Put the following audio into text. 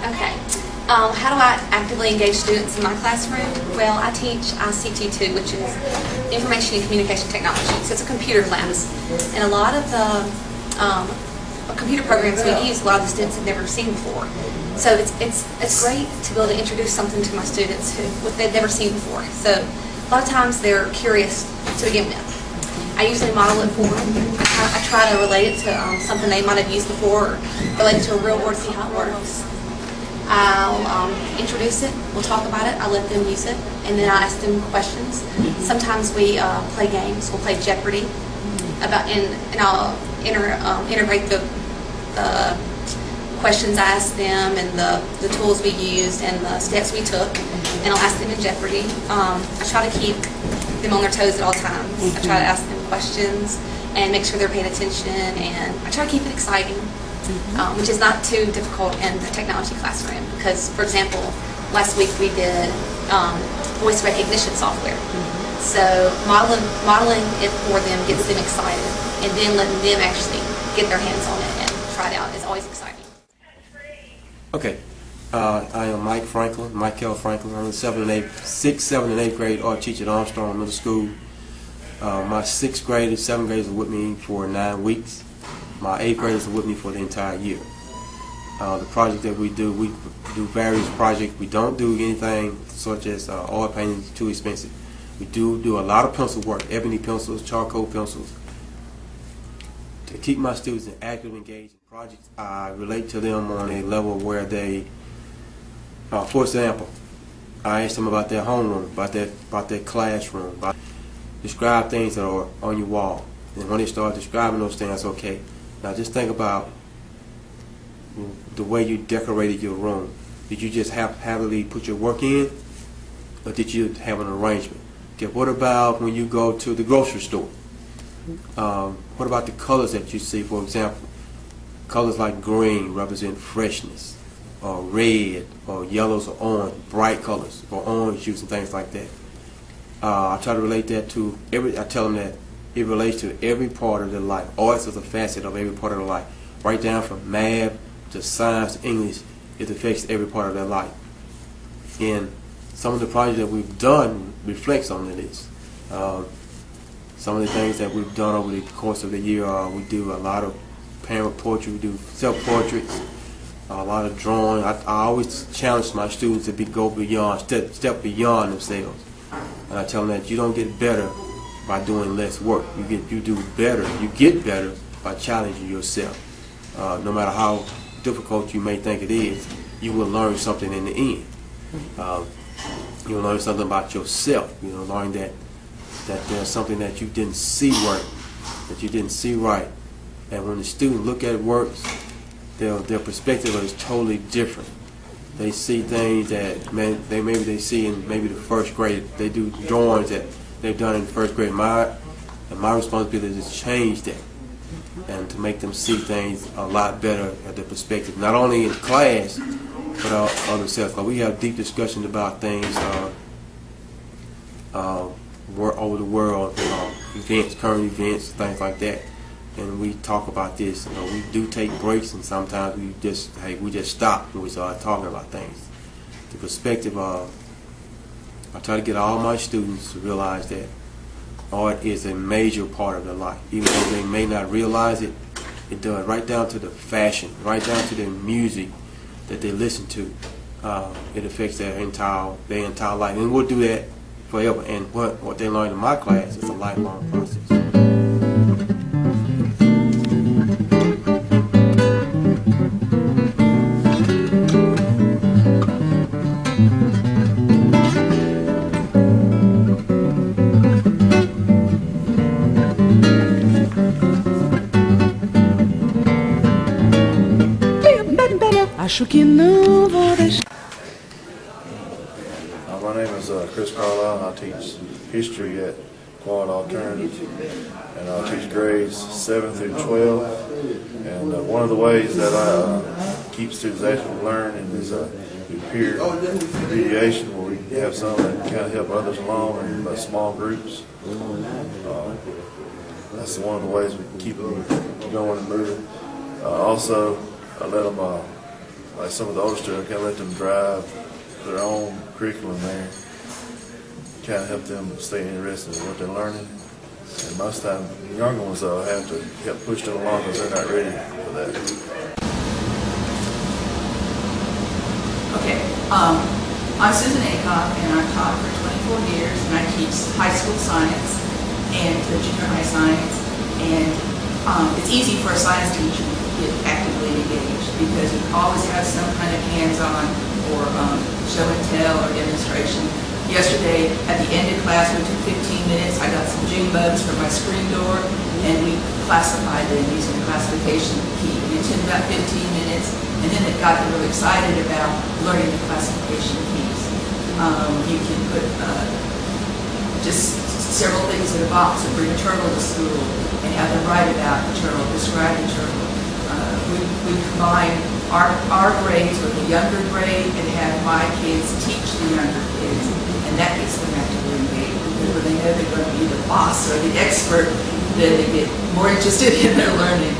Okay. How do I actively engage students in my classroom? Well, I teach ICT2, which is Information and Communication Technology. So it's a computer class. And a lot of the computer programs we use, a lot of the students have never seen before. So it's great to be able to introduce something to my students what they've never seen before. So a lot of times they're curious to begin with. I usually model it for them. I try to relate it to something they might have used before, or relate it to a real word, see how it works. I'll introduce it, we'll talk about it, I'll let them use it, and then I'll ask them questions. Sometimes we play games, we'll play Jeopardy, and I'll integrate the questions I asked them and the tools we used and the steps we took, and I'll ask them in Jeopardy. I try to keep them on their toes at all times. I try to ask them questions and make sure they're paying attention, and I try to keep it exciting. Which is not too difficult in the technology classroom because, for example, last week we did voice recognition software. So modeling it for them gets them excited, and then letting them actually get their hands on it and try it out is always exciting. Okay, I am Michael Franklin. I'm in 6th, 7th, and 8th grade art teacher at Armstrong Middle School. My 6th graders, 7th graders are with me for 9 weeks. My 8th graders are with me for the entire year. The project that we do various projects. We don't do anything such as oil painting, too expensive. We do a lot of pencil work, ebony pencils, charcoal pencils. To keep my students actively engaged in projects, I relate to them on a level where they, for example, I ask them about their homeroom, about their classroom, describe things that are on your wall. And when they start describing those things, okay. Now just think about the way you decorated your room. Did you just happily put your work in, or did you have an arrangement? Okay, what about when you go to the grocery store? What about the colors that you see? For example, colors like green represent freshness, or red, or yellows, or orange, bright colors, or orange juice and things like that. I try to relate that to I tell them that it relates to every part of their life. Arts is a facet of every part of their life. Right down from math to science to English, it affects every part of their life. And some of the projects that we've done reflects on this. Some of the things that we've done over the course of the year, we do a lot of parent portrait, we do self-portraits, a lot of drawing. I always challenge my students to go beyond, step beyond themselves. And I tell them that you don't get better by doing less work. You get better by challenging yourself. No matter how difficult you may think it is, you will learn something in the end. You'll learn something about yourself. You'll learn that there's something that you didn't see work, that you didn't see right. And when the students look at works, their perspective is totally different. They see things that maybe they see in maybe the first grade. They do drawings that they've done in the first grade. My responsibility is to change that and to make them see things a lot better at their perspective, not only in class but on themselves. Because we have deep discussions about things over the world, events, current events, things like that, and we talk about this. We do take breaks, and sometimes we just stop when we start talking about things. The perspective of I try to get all my students to realize that art is a major part of their life. Even though they may not realize it, it does. Right down to the fashion, right down to the music that they listen to. It affects their entire life. And we'll do that forever. And what they learn in my class is a lifelong process. Acho que não vou deixar. My name is Chris Carlisle, and I teach history at Quad Alternative, and I teach grades 7 through 12. And one of the ways that I keep students actually learning is peer mediation, where we have some that kind of help others along in small groups. That's one of the ways we keep them going and moving. Also, I let them like some of the older students, kind of let them drive their own curriculum there. Kind of help them stay interested in what they're learning. And most of the time, the younger ones though have to help push them along because they're not ready for that. Okay, I'm Susan Acock, and I've taught for 24 years, and I teach high school science and junior high science. And it's easy for a science teacher to get actively engaged because you always have some kind of hands-on or show and tell or demonstration. Yesterday, at the end of class, we took 15 minutes. I got some June bugs from my screen door, and we classified them using a classification key. It took about 15 minutes, and then it got them really excited about learning the classification keys. You can put just several things in a box and bring a turtle to school and have them write about the turtle, describe the turtle. We combine our grades with the younger grade and have my kids teach the younger kids. And that gets them actively engaged because when they know they're going to be the boss or the expert, then they get more interested in their learning.